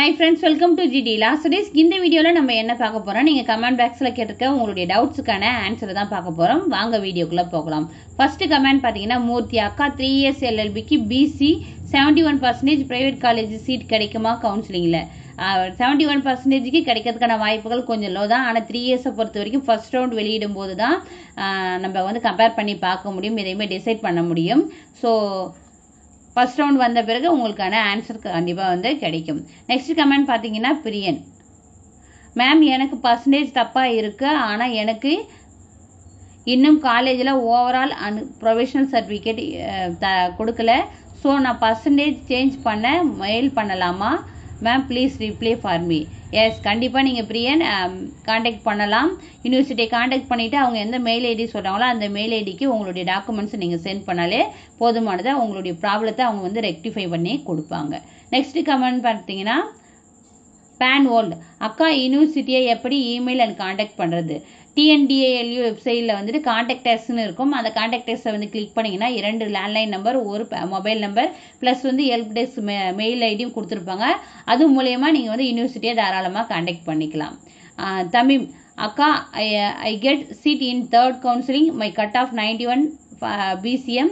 Hi friends, welcome to GD Last Days. இந்த வீடியோல நம்ம என்ன பார்க்க போறோம்? நீங்க கமெண்ட் பாக்ஸ்ல கேட்டிருக்க உங்களுடைய டவுட்ஸ்க்கான ஆன்சர் தான் பார்க்க போறோம். வாங்க வீடியோக்குள்ள போகலாம். ஃபர்ஸ்ட் கமெண்ட் பாத்தீங்கன்னா மூர்த்தி அக்கா 3 years LLB க்கு BC 71% பிரைவேட் காலேஜ் சீட் கிடைக்குமா கவுன்சிலிங்ல? 71% க்கு கிடைக்கிறதுக்கான வாய்ப்புகள் கொஞ்சம் லோ தான். ஆனா 3 years பொறுத்த வரைக்கும் ஃபர்ஸ்ட் ரவுண்ட் வெளியிடும் போது தான் நம்ம வந்து கம்பேர் பண்ணி பார்க்க முடியும், எதையுமே டிசைட் பண்ண முடியும். ஸோ ஃபர்ஸ்ட் ரவுண்ட் வந்த பிறகு உங்களுக்கான ஆன்சர் கண்டிப்பாக வந்து கிடைக்கும். நெக்ஸ்ட் கமெண்ட் பார்த்தீங்கன்னா பிரியன் மேம், எனக்கு பர்சன்டேஜ் தப்பாக இருக்கு, ஆனால் எனக்கு இன்னும் காலேஜில் ஓவரால் ப்ரொஃபஷனல் சர்டிஃபிகேட் கொடுக்கல. ஸோ நான் பர்சன்டேஜ் சேஞ்ச் பண்ண மெயில் பண்ணலாமா ma'am? Please reply for me. Yes, கண்டிப்பாக நீங்கள் பிரியன் காண்டாக்ட் பண்ணலாம். யூனிவர்சிட்டியை காண்டாக்ட் பண்ணிவிட்டு அவங்க எந்த மெயில் ஐடி சொல்கிறாங்களோ அந்த மெயில் ஐடிக்கு உங்களுடைய டாக்குமெண்ட்ஸ் நீங்கள் சென்ட் பண்ணாலே போதுமானதை உங்களுடைய ப்ராப்ளத்தை அவங்க வந்து ரெக்டிஃபை பண்ணி கொடுப்பாங்க. நெக்ஸ்ட் கமெண்ட் பார்த்தீங்கன்னா பேன் வேர்ல்டு அக்கா, யூனிவர்சிட்டியை எப்படி இமெயில் அண்ட் காண்டாக்ட் பண்ணுறது? TNDALU வெப்சைட்டில் வந்துட்டு காண்டாக்ட் டெஸ்ட்னு இருக்கும். அந்த காண்டாக்ட் டெஸ்ட்டை வந்து கிளிக் பண்ணிங்கன்னா 2 லேண்ட்லைன் நம்பர், ஒரு மொபைல் நம்பர் ப்ளஸ் வந்து ஹெல்ப் டெஸ்க் மெயில் ஐடியும் கொடுத்துருப்பாங்க. அது மூலயமா நீங்கள் வந்து யூனிவர்சிட்டியை தாராளமாக காண்டாக்ட் பண்ணிக்கலாம். தமிழ் அக்கா, I get seat in 3rd counselling, my cut off 91 BCM.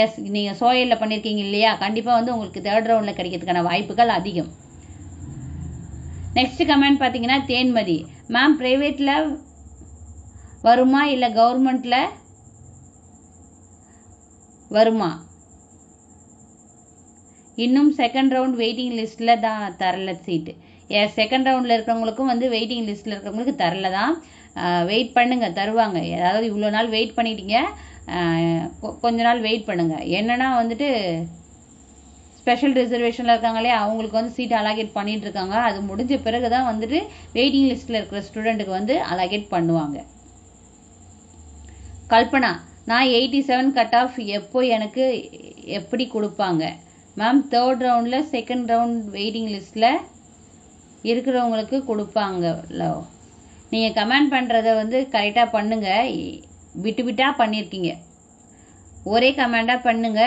Yes, நீங்கள் சோயலில் பண்ணியிருக்கீங்க இல்லையா? கண்டிப்பாக வந்து உங்களுக்கு 3rd ரவுண்டில் கிடைக்கிறதுக்கான வாய்ப்புகள் அதிகம். நெக்ஸ்ட் கமெண்ட் பார்த்தீங்கன்னா தேன்மதி மேம், ப்ரைவேட்டில் வருமா இல்லை கவர்மெண்ட்ல வருமா? இன்னும் செகண்ட் ரவுண்ட் வெயிட்டிங் லிஸ்ட்ல தான் தரல சீட்டு. செகண்ட் ரவுண்ட்ல இருக்கிறவங்களுக்கும் வந்து வெயிட்டிங் லிஸ்ட்ல இருக்கிறவங்களுக்கு தரல தான். வெயிட் பண்ணுங்க, தருவாங்க. அதாவது இவ்வளோ நாள் வெயிட் பண்ணிட்டீங்க, கொஞ்ச நாள் வெயிட் பண்ணுங்க. என்னன்னா வந்துட்டு ஸ்பெஷல் ரிசர்வேஷனில் இருக்காங்களே அவங்களுக்கு வந்து சீட் அலாகேட் பண்ணிட்டு இருக்காங்க. அது முடிஞ்ச பிறகு தான் வந்துட்டு வெயிட்டிங் லிஸ்ட்டில் இருக்கிற ஸ்டூடெண்ட்டுக்கு வந்து அலாகேட் பண்ணுவாங்க. கல்பனா, நான் 87 கட் ஆஃப் எப்போ எனக்கு எப்படி கொடுப்பாங்க மேம்? 3rd ரவுண்டில் செகண்ட் ரவுண்ட் வெயிட்டிங் லிஸ்ட்டில் இருக்கிறவங்களுக்கு கொடுப்பாங்கல்ல. நீங்கள் கமெண்ட் பண்ணுறத வந்து கரெக்டாக பண்ணுங்க. விட்டு விட்டாக பண்ணியிருக்கீங்க, ஒரே கமெண்டாக பண்ணுங்க.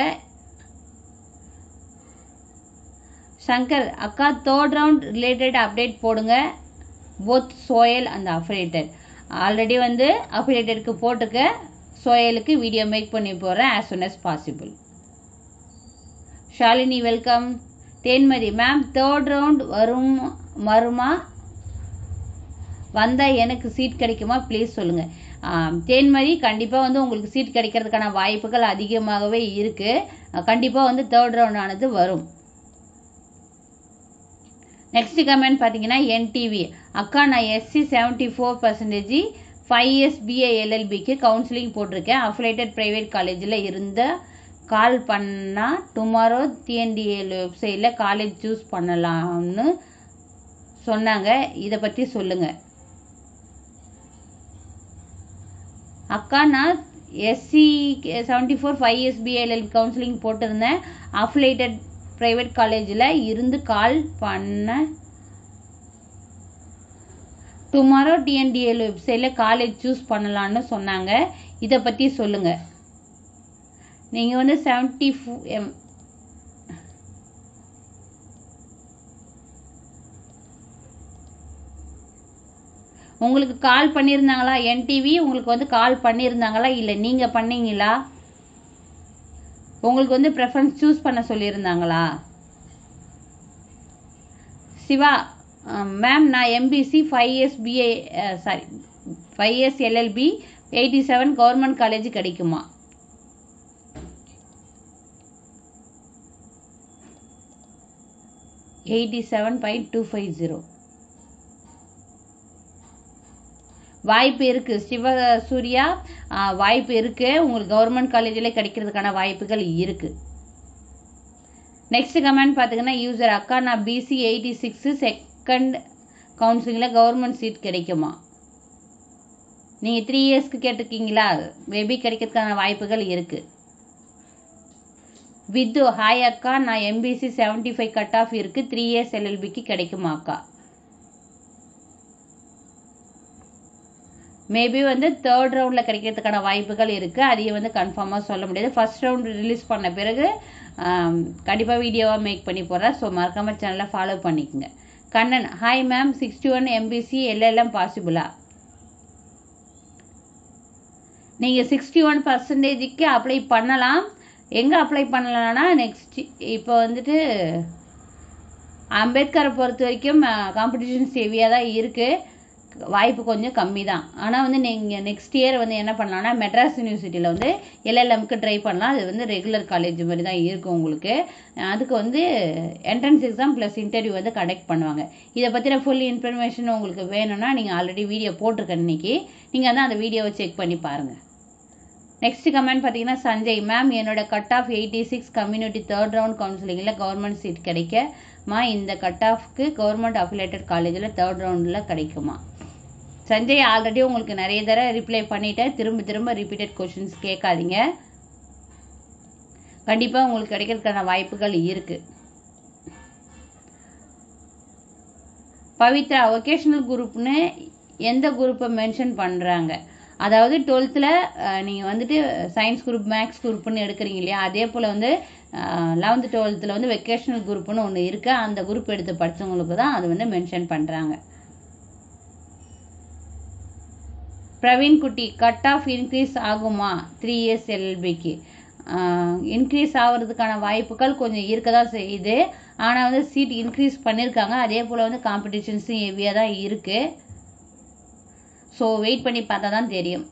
சங்கர் அக்கா, 3rd ரவுண்ட் ரிலேட்டட் அப்டேட் போடுங்க, போத் சோயல் அண்ட் அஃபிலியேட்டட். ஆல்ரெடி வந்து அஃபிலியேட்டடுக்கு போட்டுக்க, சோயலுக்கு வீடியோ மேக் பண்ணி போகிறேன் as soon as possible. Shalini welcome. Thenmathi ma'am, 3rd round வருமா? வந்தால் எனக்கு சீட் கிடைக்குமா? ப்ளீஸ் சொல்லுங்கள். தேன்மதி, கண்டிப்பாக வந்து உங்களுக்கு சீட் கிடைக்கிறதுக்கான வாய்ப்புகள் அதிகமாகவே இருக்குது. கண்டிப்பாக வந்து 3rd ரவுண்ட் ஆனது வரும். நெக்ஸ்ட் கமெண்ட் பார்த்தீங்கன்னா NTV அக்கா, நான் SC 74% 5 years BA LLBக்கு கவுன்சிலிங் போட்டிருக்கேன். அஃபிலேட்டட் ப்ரைவேட் காலேஜில் இருந்த கால் பண்ணால் டுமாரோ TNDALU வெப்சைட்டில் காலேஜ் சூஸ் பண்ணலாம்னு சொன்னாங்க. இதை பற்றி சொல்லுங்கள் அக்கா. நான் SC 74 5 years BA LLB counselling போட்டிருந்தேன். அஃபிலேட்டட் பிரைவேட் காலேஜில் இருந்து கால் பண்ண டுமாரோ TNDALU வெப்சைட்டில் காலேஜ் சூஸ் பண்ணலான்னு சொன்னாங்க. இதை பற்றி சொல்லுங்கள். நீங்கள் வந்து 74 உங்களுக்கு கால் பண்ணியிருந்தாங்களா? NTV உங்களுக்கு வந்து கால் பண்ணியிருந்தாங்களா இல்லை நீங்கள் பண்ணீங்களா? உங்களுக்கு வந்து ப்ரெஃபரன்ஸ் சூஸ் பண்ண சொல்லியிருந்தாங்களா? சிவா மேம், நான் MBC 5 years BA 5 years LLB 87 government college கிடைக்குமா? $87.250 வாய்ப்பு இருக்கு. சிவசூர்யா, வாய்ப்பு இருக்கு. உங்களுக்கு கவர்மெண்ட் காலேஜில் கிடைக்கிறதுக்கான வாய்ப்புகள் இருக்கு. நெக்ஸ்ட் கமெண்ட் பார்த்தீங்கன்னா யூசர் அக்கா, நான் BC 86 செகண்ட் கவுன்சிலிங்கில் கவர்மெண்ட் சீட் கிடைக்குமா? நீங்கள் 3 இயர்ஸ்க்கு கேட்டிருக்கீங்களா? மேபி கிடைக்கிறதுக்கான வாய்ப்புகள் இருக்கு. வித்து ஹாய் அக்கா, நான் MBC 75 கட் ஆஃப் இருக்கு, 3 years LLBக்கு கிடைக்குமா அக்கா? மேபி வந்து 3rd ரவுண்டில் கிடைக்கிறதுக்கான வாய்ப்புகள் இருக்குது. அதையும் வந்து கன்ஃபார்மாக சொல்ல முடியாது. ஃபர்ஸ்ட் ரவுண்ட் ரிலீஸ் பண்ண பிறகு கண்டிப்பாக வீடியோவாக மேக் பண்ணி போடுறேன். ஸோ மறக்காமல் சேனலை ஃபாலோ பண்ணிக்கோங்க. Kannan, hi ma'am, 61 MBC LLM பாசிபிளா? நீங்கள் 61% அப்ளை பண்ணலாம். எங்கே அப்ளை பண்ணலான்னா நெக்ஸ்ட் இப்போ வந்துட்டு அம்பேத்கரை பொறுத்த வரைக்கும் காம்படிஷன்ஸ் ஹெவியாக தான் இருக்குது, வாய்ப்பு கொஞ்சம் கம்மி தான். ஆனால் வந்து நீங்கள் நெக்ஸ்ட் இயர் வந்து என்ன பண்ணலாம்னா மெட்ராஸ் யூனிவர்சிட்டியில் வந்து LLMக்கு ட்ரை பண்ணலாம். அது வந்து ரெகுலர் காலேஜ் மாதிரி தான் இருக்கும் உங்களுக்கு. அதுக்கு வந்து என்ட்ரன்ஸ் எக்ஸாம் ப்ளஸ் இன்டர்வியூ வந்து கண்டக்ட் பண்ணுவாங்க. இதை பற்றின ஃபுல் இன்ஃபர்மேஷன் உங்களுக்கு வேணும்னா நீங்கள் ஆல்ரெடி வீடியோ போட்டிருக்கேன் இன்றைக்கி, நீங்கள் வந்து அந்த வீடியோவை செக் பண்ணி பாருங்கள். நெக்ஸ்ட் கமெண்ட் பார்த்தீங்கன்னா சஞ்சய், மேம் என்னோட cut off 86 community 3rd round கவுன்சிலிங்கில் கவர்மெண்ட் சீட் கிடைக்குமா? இந்த கட் ஆஃப்க்கு கவர்மெண்ட் அஃபிலேட்டட் காலேஜில் 3rd ரவுண்டில் கிடைக்குமா? சஞ்சய், ஆல்ரெடி உங்களுக்கு நிறைய தடவை ரிப்ளை பண்ணிவிட்டேன். திரும்ப ரிப்பீட்டட் கொஷின்ஸ் கேட்காதீங்க. கண்டிப்பாக உங்களுக்கு கிடைக்கிறதுக்கான வாய்ப்புகள் இருக்குது. பவித்ரா, வொகேஷனல் குரூப்னு எந்த குரூப்பை மென்ஷன் பண்ணுறாங்க? அதாவது 12th நீங்கள் வந்துட்டு சயின்ஸ் குரூப் மேக்ஸ் குரூப்னு எடுக்கிறீங்க இல்லையா, அதே போல் வந்து 11th 12th வந்து வெக்கேஷனல் குரூப்னு ஒன்று இருக்குது. அந்த குரூப் எடுத்து படித்தவங்களுக்கு தான் அது வந்து மென்ஷன் பண்ணுறாங்க. பிரவீன் குட்டி, கட் ஆஃப் இன்க்ரீஸ் ஆகுமா 3 years LLBக்கு? இன்க்ரீஸ் ஆகிறதுக்கான வாய்ப்புகள் கொஞ்சம் இருக்க தான் செய்யுது. ஆனால் வந்து சீட் இன்க்ரீஸ் பண்ணியிருக்காங்க. அதே போல் வந்து காம்படிஷன்ஸும் ஹெவியாக தான் இருக்குது. ஸோ வெயிட் பண்ணி பார்த்தா தான் தெரியும்.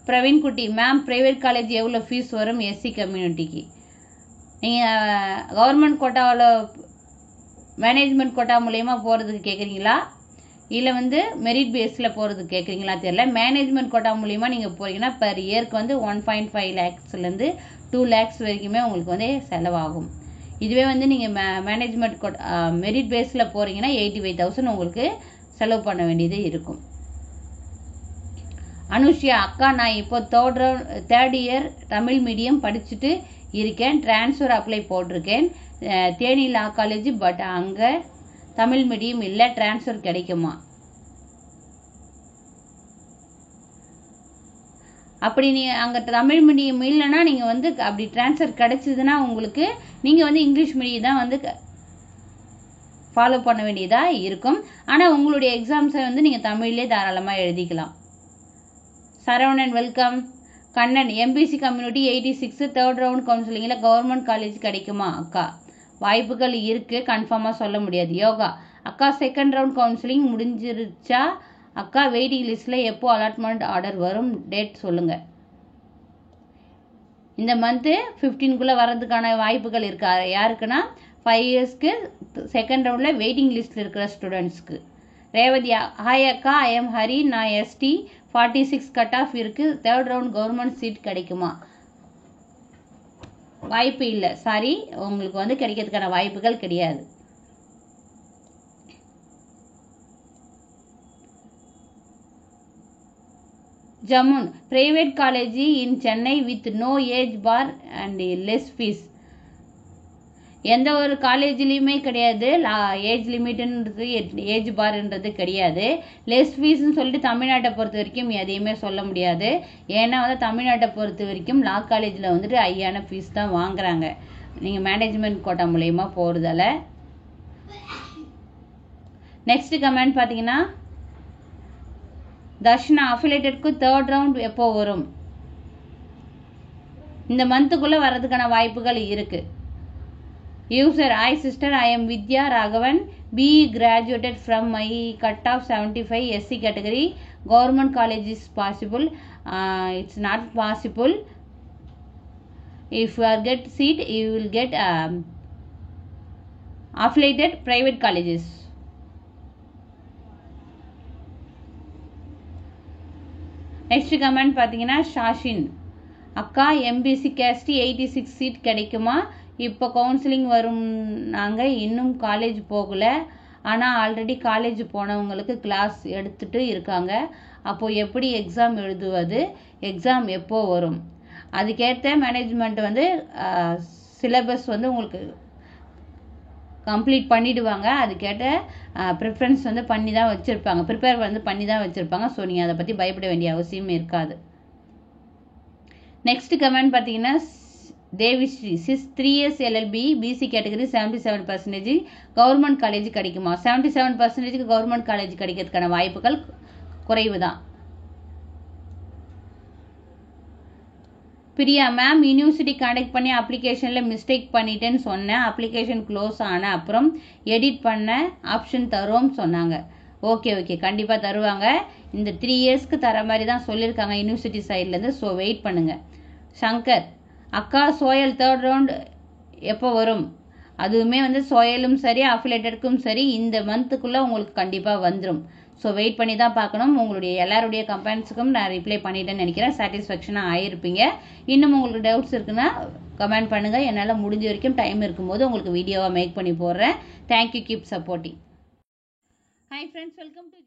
பிரவீன் குட்டி, மேம் ப்ரைவேட் காலேஜ் எவ்வளோ ஃபீஸ் வரும் SC கம்யூனிட்டிக்கு? நீங்கள் கவர்மெண்ட் கோட்டாவில் மேனேஜ்மெண்ட் கோட்டா மூலயமா போகிறதுக்கு கேட்குறீங்களா, இல்லை வந்து மெரிட் பேஸில் போகிறதுக்கு கேட்குறீங்களா தெரியல. மேனேஜ்மெண்ட் கோட்டா மூலிமா நீங்கள் போகிறீங்கன்னா பெர் இயருக்கு வந்து 1.5 lakhsலேருந்து 2 lakhs வரைக்குமே உங்களுக்கு வந்து செலவாகும். இதுவே வந்து நீங்கள் மேனேஜ்மெண்ட் கோட்டா மெரிட் பேஸில் போகிறீங்கன்னா 85,000 உங்களுக்கு செலவு பண்ண வேண்டியது இருக்கும். அனுஷ்யா, அக்கா நான் இப்போ 3rd year தமிழ் மீடியம் படிச்சுட்டு இருக்கேன். ட்ரான்ஸ்ஃபர் அப்ளை போட்டிருக்கேன் தேனி லா காலேஜ். பட் அங்கே தமிழ் மீடியம் இல்லை, ட்ரான்ஸ்ஃபர் கிடைக்குமா? அப்படி அங்கே தமிழ் மீடியம் இல்லைன்னா நீங்கள் வந்து அப்படி ட்ரான்ஸ்ஃபர் கிடைச்சதுன்னா உங்களுக்கு நீங்கள் வந்து இங்கிலீஷ் மீடியம் தான் வந்து ஃபாலோ பண்ண வேண்டியதாக இருக்கும். ஆனால் உங்களுடைய எக்ஸாம்ஸை வந்து நீங்கள் தமிழ்லேயே தாராளமாக எழுதிக்கலாம். Saravanan, welcome. Kannan, MBC community 86 3rd round கவுன்சிலிங்கில் கவர்மெண்ட் காலேஜ் கிடைக்குமா? அக்கா, வாய்ப்புகள் இருக்குது, கன்ஃபார்மாக சொல்ல முடியாது. யோகா, அக்கா 2nd ரவுண்ட் கவுன்சிலிங் முடிஞ்சிருச்சா? அக்கா வெயிட்டிங் லிஸ்ட்டில் எப்போ அலாட்மெண்ட் ஆர்டர் வரும், டேட் சொல்லுங்கள். இந்த மந்த்து 15க்குள்ளே வர்றதுக்கான வாய்ப்புகள் இருக்கா? யாருக்குன்னா 5 yearsக்கு 2nd ரவுண்டில் வெயிட்டிங் லிஸ்ட்டில் இருக்கிற ஸ்டூடெண்ட்ஸ்க்கு. ரேவதி, ஹாய் அக்கா, ஐ எம் ஹரி, நான் ST 46 கட் ஆஃப் இருக்குது. 3rd ரவுண்ட் கவர்மெண்ட் சீட் கிடைக்குமா? வாய்ப்பு இல்லை, சாரி, உங்களுக்கு வந்து கிடைக்கிறதுக்கான வாய்ப்புகள் கிடையாது. ஜமுன், private college in Chennai with no age bar and less fees. எந்த ஒரு காலேஜ்லேயுமே கிடையாது ஏஜ் லிமிட்ன்றது, ஏஜ் பார்ன்றது கிடையாது. லெஸ் ஃபீஸ்ன்னு சொல்லிட்டு தமிழ்நாட்டை பொறுத்த வரைக்கும் எதையுமே சொல்ல முடியாது. ஏன்னா வந்து தமிழ்நாட்டை பொறுத்த வரைக்கும் லா காலேஜில் வந்துட்டு ஹையான ஃபீஸ் தான் வாங்குறாங்க, நீங்கள் மேனேஜ்மெண்ட் கோட்டா மூலயமா போகிறதால. நெக்ஸ்ட் கமெண்ட் பார்த்தீங்கன்னா தர்ஷனா, அஃபிலேட்டட்க்கு 3rd ரவுண்ட் எப்போ வரும்? இந்த மந்த்துக்குள்ளே வர்றதுக்கான வாய்ப்புகள் இருக்குது. User, hi sister, I am Vidya Raghavan, BE graduated from my cut off 75 SC category. Government college is possible. It's not possible. If you get seat, you will get affiliated private colleges. Next comment பார்த்தீங்கன்னா ஷாஷின், அக்கா MBC கேஸ்டி 86 seat கிடைக்குமா? இப்போ counselling வரும், நாங்கள் இன்னும் college போகலை, ஆனால் already college போனவங்களுக்கு கிளாஸ் எடுத்துகிட்டு இருக்காங்க. அப்போது எப்படி எக்ஸாம் எழுதுவது? எக்ஸாம் எப்போ வரும்? அதுக்கேற்ற மேனேஜ்மெண்ட் வந்து சிலபஸ் வந்து உங்களுக்கு கம்ப்ளீட் பண்ணிவிடுவாங்க. அதுக்கேற்ற ப்ரிஃபரன்ஸ் வந்து பண்ணி தான் வச்சுருப்பாங்க, ப்ரிப்பேர் வந்து பண்ணி தான் வச்சுருப்பாங்க. ஸோ நீங்கள் அதை பற்றி பயப்பட வேண்டிய அவசியம் இருக்காது. நெக்ஸ்ட் கமெண்ட் பார்த்தீங்கன்னா Devi Sri sis 3 years LLB PC category 77% government college கிடைக்குமா? 77%க்கு கவர்மெண்ட் காலேஜ் கிடைக்கிறதுக்கான வாய்ப்புகள் குறைவு தான். பிரியா மேம், யூனிவர்சிட்டி கான்டாக்ட் பண்ணி அப்ளிகேஷனில் மிஸ்டேக் பண்ணிட்டேன்னு சொன்னேன். அப்ளிகேஷன் க்ளோஸ் ஆன அப்புறம் எடிட் பண்ண ஆப்ஷன் தருவோம்னு சொன்னாங்க. ஓகே கண்டிப்பாக தருவாங்க. இந்த 3 yearsக்கு தர மாதிரி தான் சொல்லியிருக்காங்க யூனிவர்சிட்டி சைட்லேருந்து. ஸோ வெயிட் பண்ணுங்கள். சங்கர், அக்கா சோயல் 3rd ரவுண்ட் எப்போ வரும்? அதுவுமே சோயலும் சரி அஃபிலேட்டடுக்கும் சரி இந்த மந்த்துக்குள்ளே உங்களுக்கு கண்டிப்பாக வந்துடும். ஸோ வெயிட் பண்ணி தான் பார்க்கணும். உங்களுடைய எல்லாருடைய கமெண்ட்ஸுக்கும் நான் ரிப்ளை பண்ணிட்டேன்னு நினைக்கிறேன். சாட்டிஸ்ஃபேக்ஷனாக ஆகிருப்பீங்க. இன்னும் உங்களுக்கு டவுட்ஸ் இருக்குன்னா கமெண்ட் பண்ணுங்கள். என்னால் முடிஞ்ச வரைக்கும் டைம் இருக்கும்போது உங்களுக்கு வீடியோவாக மேக் பண்ணி போடுறேன். Thank you, keep supporting. Hi friends, welcome to